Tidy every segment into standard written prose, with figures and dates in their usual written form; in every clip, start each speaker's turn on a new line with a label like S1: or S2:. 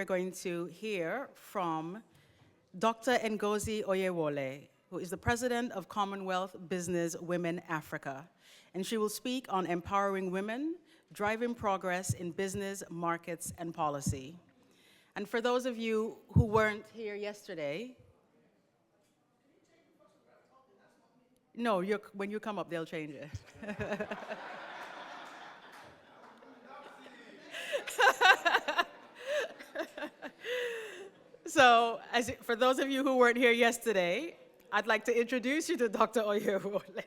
S1: we're going to hear from Dr. Ngozi Oyewole, who is the president of Commonwealth Business Women Africa. And she will speak on empowering women, driving progress in business, markets, and policy. And for those of you who weren't here yesterday, no, when you come up, they'll change it. So, for those of you who weren't here yesterday, I'd like to introduce you to Dr. Oyewole.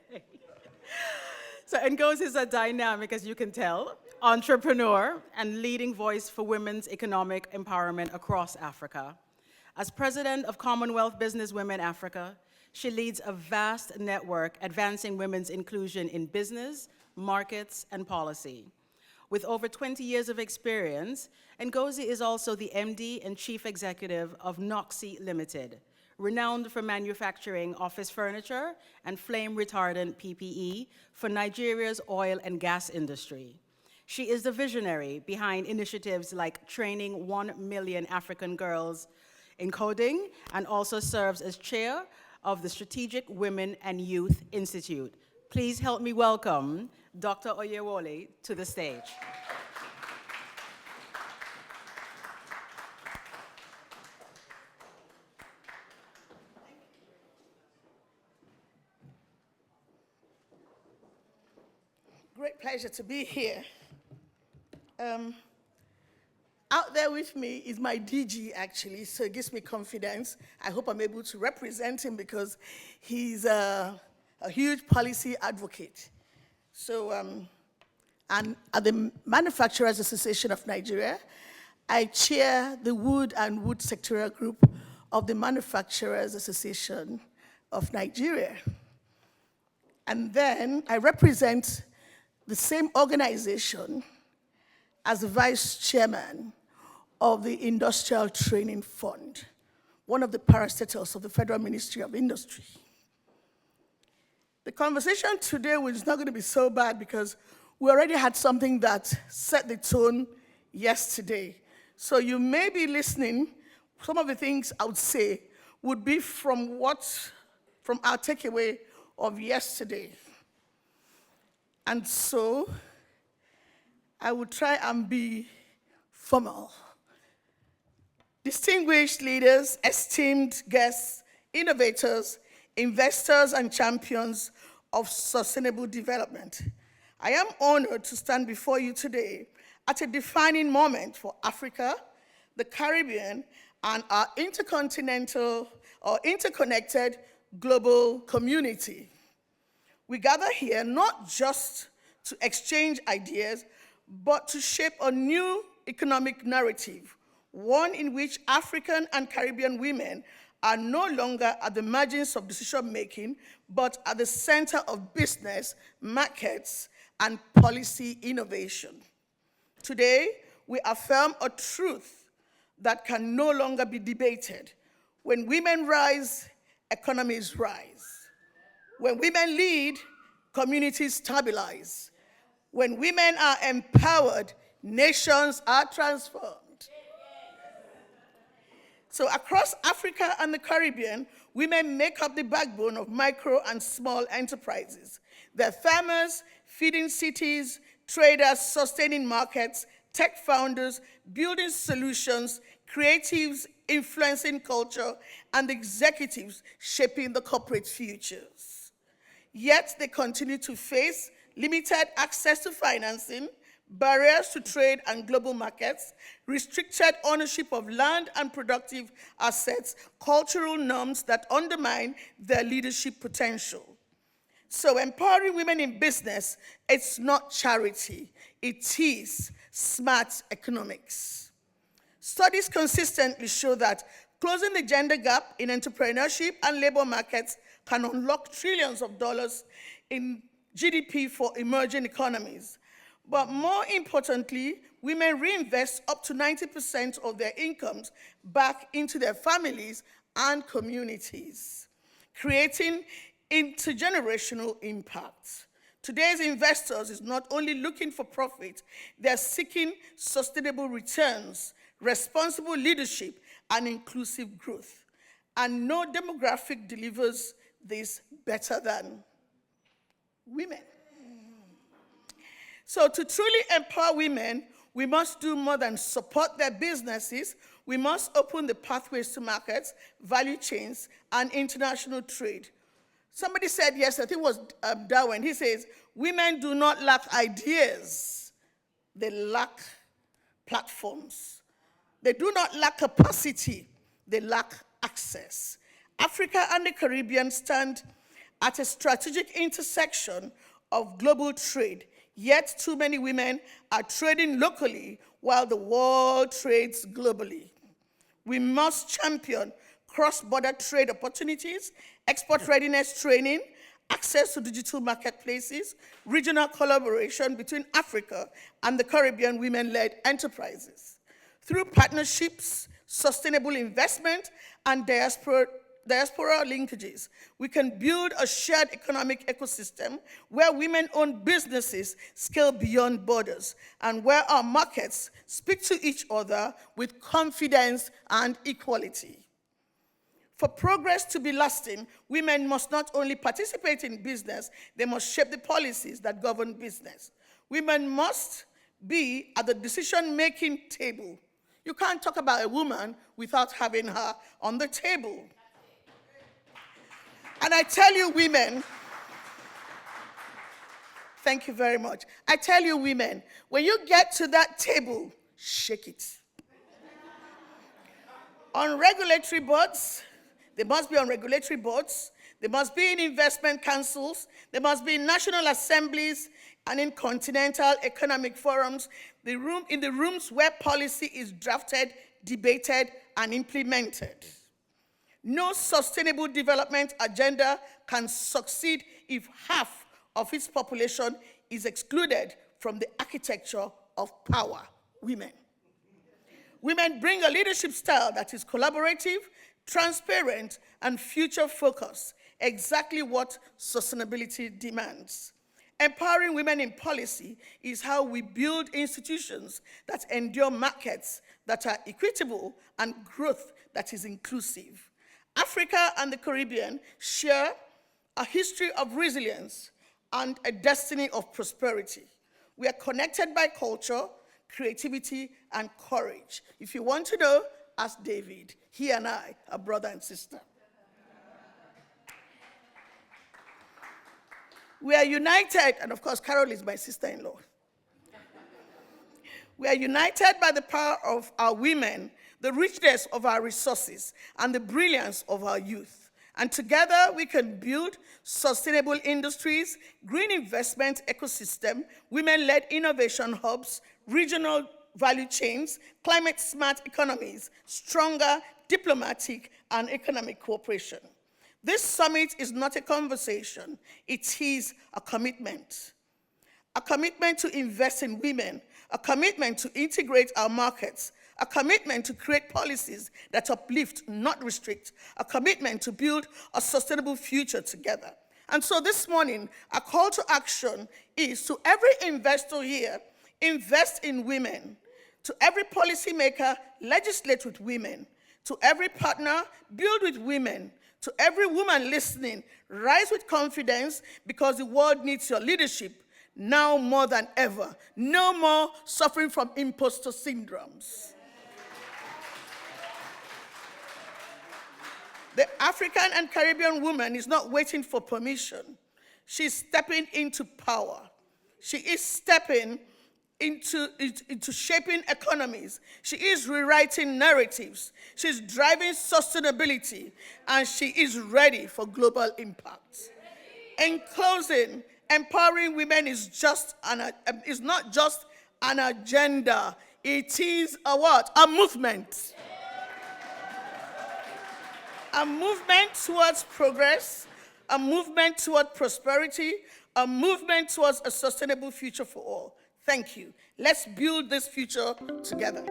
S1: So Ngozi is a dynamic, as you can tell, entrepreneur and leading voice for women's economic empowerment across Africa. As president of Commonwealth Business Women Africa, she leads a vast network advancing women's inclusion in business, markets, and policy. With over 20 years of experience, Ngozi is also the MD and Chief Executive of Noxy Limited, renowned for manufacturing office furniture and flame-retardant PPE for Nigeria's oil and gas industry. She is the visionary behind initiatives like training 1 million African girls in coding, and also serves as chair of the Strategic Women and Youth Institute. Please help me welcome Dr. Oyewole to the stage.
S2: Great pleasure to be here. Out there with me is my DG, actually, so it gives me confidence. I hope I'm able to represent him because he's a huge policy advocate. So, and at the Manufacturers Association of Nigeria, I chair the Wood and Wood Sectorial Group of the Manufacturers Association of Nigeria. And then I represent the same organization as the vice chairman of the Industrial Training Fund, one of the parastatals of the Federal Ministry of Industry. The conversation today is not going to be so bad because we already had something that set the tone yesterday. So you may be listening. Some of the things I would say would be from our takeaway of yesterday. And so I will try and be formal. Distinguished leaders, esteemed guests, innovators, investors, and champions of sustainable development, I am honored to stand before you today at a defining moment for Africa, the Caribbean, and our interconnected global community. We gather here not just to exchange ideas, but to shape a new economic narrative, one in which African and Caribbean women are no longer at the margins of decision-making, but at the center of business, markets, and policy innovation. Today, we affirm a truth that can no longer be debated. When women rise, economies rise. When women lead, communities stabilize. When women are empowered, nations are transformed. So across Africa and the Caribbean, women make up the backbone of micro and small enterprises. They're farmers, feeding cities, traders, sustaining markets, tech founders, building solutions, creatives, influencing culture, and executives shaping the corporate futures. Yet they continue to face limited access to financing, barriers to trade and global markets, restricted ownership of land and productive assets, cultural norms that undermine their leadership potential. So empowering women in business, it's not charity, it is smart economics. Studies consistently show that closing the gender gap in entrepreneurship and labor markets can unlock trillions of dollars in GDP for emerging economies. But more importantly, women reinvest up to 90% of their incomes back into their families and communities, creating intergenerational impact. Today's investors is not only looking for profit, they're seeking sustainable returns, responsible leadership, and inclusive growth. And no demographic delivers this better than women. So to truly empower women, we must do more than support their businesses. We must open the pathways to markets, value chains, and international trade. Somebody said yes, I think it was Darwin. He says, women do not lack ideas. They lack platforms. They do not lack capacity. They lack access. Africa and the Caribbean stand at a strategic intersection of global trade, yet too many women are trading locally while the world trades globally. We must champion cross-border trade opportunities, export readiness training, access to digital marketplaces, regional collaboration between Africa and the Caribbean women-led enterprises. Through partnerships, sustainable investment, and diaspora linkages, we can build a shared economic ecosystem where women-owned businesses scale beyond borders and where our markets speak to each other with confidence and equality. For progress to be lasting, women must not only participate in business, they must shape the policies that govern business. Women must be at the decision-making table. You can't talk about a woman without having her on the table. And I tell you women, thank you very much. I tell you women, when you get to that table, shake it. On regulatory boards, they must be on regulatory boards, they must be in investment councils, they must be in national assemblies and in continental economic forums, in the rooms where policy is drafted, debated, and implemented. No sustainable development agenda can succeed if half of its population is excluded from the architecture of power, women. Women bring a leadership style that is collaborative, transparent, and future-focused, exactly what sustainability demands. Empowering women in policy is how we build institutions that endure markets that are equitable and growth that is inclusive. Africa and the Caribbean share a history of resilience and a destiny of prosperity. We are connected by culture, creativity, and courage. If you want to know, ask David. He and I are brother and sister. We are united, and of course, Carol is my sister-in-law. We are united by the power of our women, the richness of our resources, and the brilliance of our youth. And together, we can build sustainable industries, green investment ecosystem, women-led innovation hubs, regional value chains, climate-smart economies, stronger diplomatic and economic cooperation. This summit is not a conversation, it is a commitment. A commitment to invest in women, a commitment to integrate our markets, a commitment to create policies that uplift, not restrict, a commitment to build a sustainable future together. And so this morning, our call to action is to every investor here, invest in women. To every policymaker, legislate with women. To every partner, build with women. To every woman listening, rise with confidence because the world needs your leadership now more than ever. No more suffering from imposter syndromes. The African and Caribbean woman is not waiting for permission. She's stepping into power. She is stepping into shaping economies. She is rewriting narratives. She's driving sustainability, and she is ready for global impact. In closing, empowering women is not just an agenda. It is a what? A movement. A movement towards progress, a movement toward prosperity, a movement towards a sustainable future for all. Thank you. Let's build this future together.